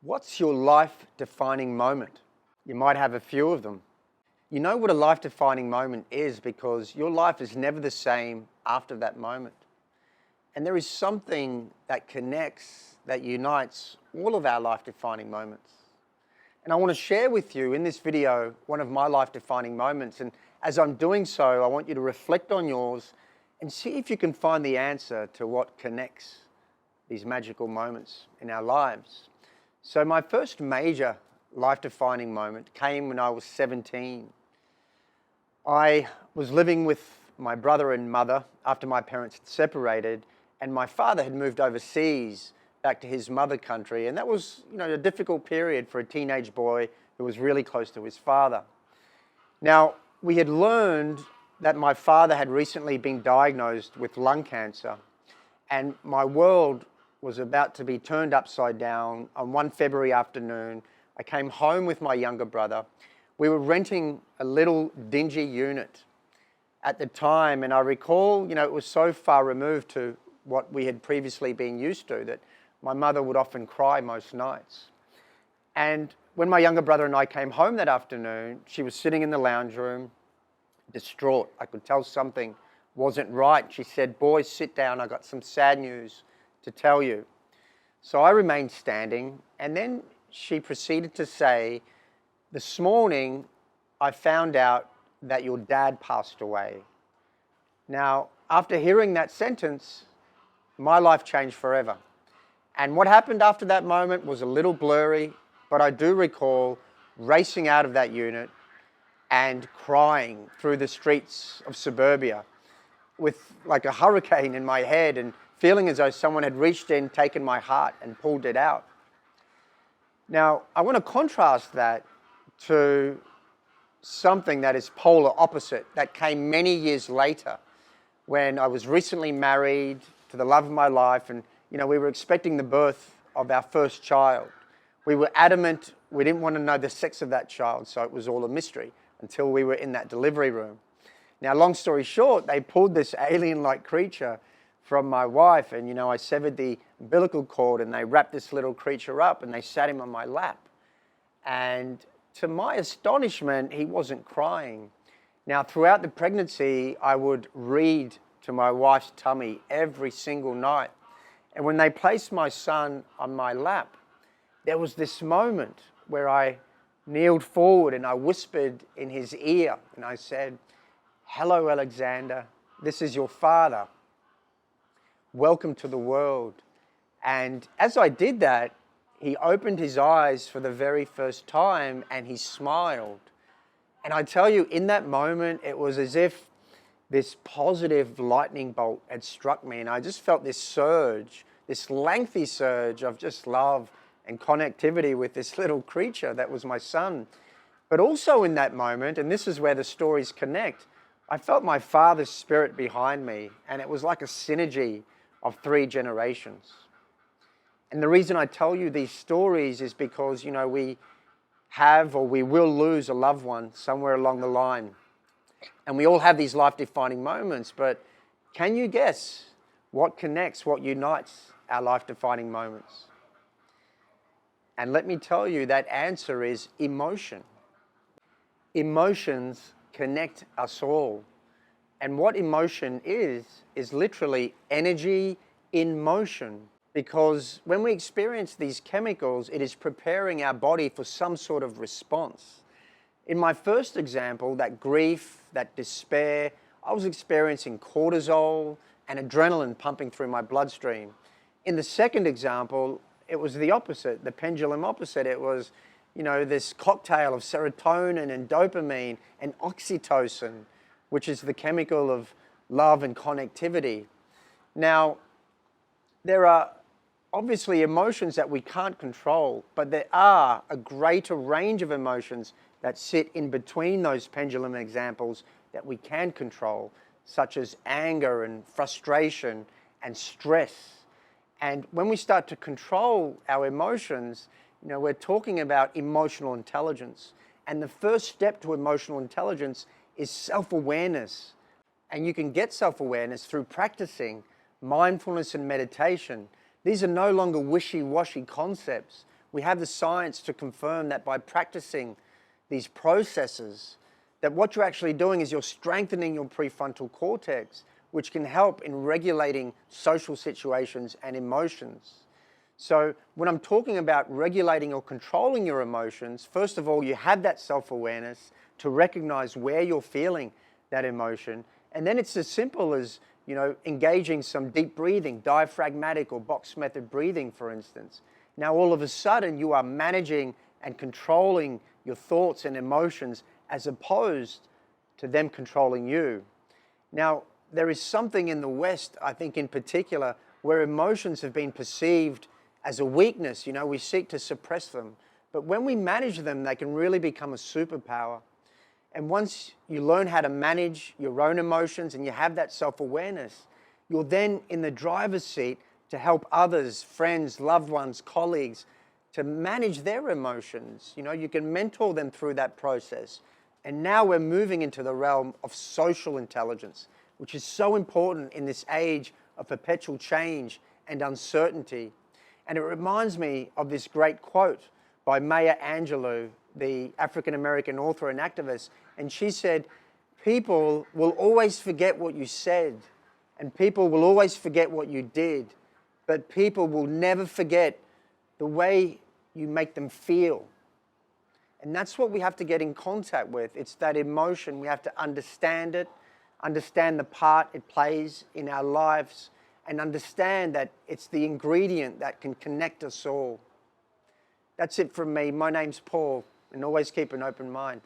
What's your life-defining moment? You might have a few of them. You know what a life-defining moment is because your life is never the same after that moment. And there is something that connects, that unites all of our life-defining moments. And I want to share with you in this video one of my life-defining moments. And as I'm doing so, I want you to reflect on yours and see if you can find the answer to what connects these magical moments in our lives. So my first major life-defining moment came when I was 17. I was living with my brother and mother after my parents had separated, and my father had moved overseas back to his mother country, and that was, a difficult period for a teenage boy who was really close to his father. Now, we had learned that my father had recently been diagnosed with lung cancer, and my world was about to be turned upside down. On one February afternoon, I came home with my younger brother. We were renting a little dingy unit at the time, and I recall, it was so far removed to what we had previously been used to that my mother would often cry most nights. And when my younger brother and I came home that afternoon, she was sitting in the lounge room, distraught. I could tell something wasn't right. She said, "Boys, sit down. I got some sad news to tell you." So I remained standing, and then she proceeded to say, "This morning I found out that your dad passed away." Now, after hearing that sentence, my life changed forever. And what happened after that moment was a little blurry, but I do recall racing out of that unit and crying through the streets of suburbia with like a hurricane in my head and feeling as though someone had reached in, taken my heart and pulled it out. Now, I want to contrast that to something that is polar opposite that came many years later when I was recently married to the love of my life, and we were expecting the birth of our first child. We were adamant we didn't want to know the sex of that child, so it was all a mystery until we were in that delivery room. Now, long story short, they pulled this alien-like creature from my wife, and I severed the umbilical cord, and they wrapped this little creature up and they sat him on my lap. And to my astonishment, he wasn't crying. Now, throughout the pregnancy, I would read to my wife's tummy every single night. And when they placed my son on my lap, there was this moment where I kneeled forward and I whispered in his ear and I said, "Hello, Alexander, this is your father. Welcome to the world." And as I did that, he opened his eyes for the very first time and he smiled. And I tell you, in that moment, it was as if this positive lightning bolt had struck me, and I just felt this surge, this lengthy surge of just love and connectivity with this little creature that was my son. But also in that moment, and this is where the stories connect, I felt my father's spirit behind me, and it was like a synergy of 3 generations. And the reason I tell you these stories is because, we have or we will lose a loved one somewhere along the line. And we all have these life-defining moments, but can you guess what connects, what unites our life-defining moments? And let me tell you, that answer is emotion. Emotions connect us all. And what emotion is literally energy in motion. Because when we experience these chemicals, it is preparing our body for some sort of response. In my first example, that grief, that despair, I was experiencing cortisol and adrenaline pumping through my bloodstream. In the second example, it was the opposite, the pendulum opposite. It was, this cocktail of serotonin and dopamine and oxytocin, which is the chemical of love and connectivity. Now, there are obviously emotions that we can't control, but there are a greater range of emotions that sit in between those pendulum examples that we can control, such as anger and frustration and stress. And when we start to control our emotions, we're talking about emotional intelligence. And the first step to emotional intelligence is self-awareness. And you can get self-awareness through practicing mindfulness and meditation. These are no longer wishy-washy concepts. We have the science to confirm that by practicing these processes, that what you're actually doing is you're strengthening your prefrontal cortex, which can help in regulating social situations and emotions. So when I'm talking about regulating or controlling your emotions, first of all, you have that self-awareness to recognize where you're feeling that emotion. And then it's as simple as, engaging some deep breathing, diaphragmatic or box method breathing, for instance. Now, all of a sudden, you are managing and controlling your thoughts and emotions as opposed to them controlling you. Now, there is something in the West, I think in particular, where emotions have been perceived as a weakness. We seek to suppress them. But when we manage them, they can really become a superpower. And once you learn how to manage your own emotions and you have that self-awareness, you're then in the driver's seat to help others, friends, loved ones, colleagues, to manage their emotions. You can mentor them through that process. And now we're moving into the realm of social intelligence, which is so important in this age of perpetual change and uncertainty. And it reminds me of this great quote by Maya Angelou, the African-American author and activist. And she said, people will always forget what you said, and people will always forget what you did, but people will never forget the way you make them feel. And that's what we have to get in contact with. It's that emotion. We have to understand it, understand the part it plays in our lives, and understand that it's the ingredient that can connect us all. That's it from me. My name's Paul, and always keep an open mind.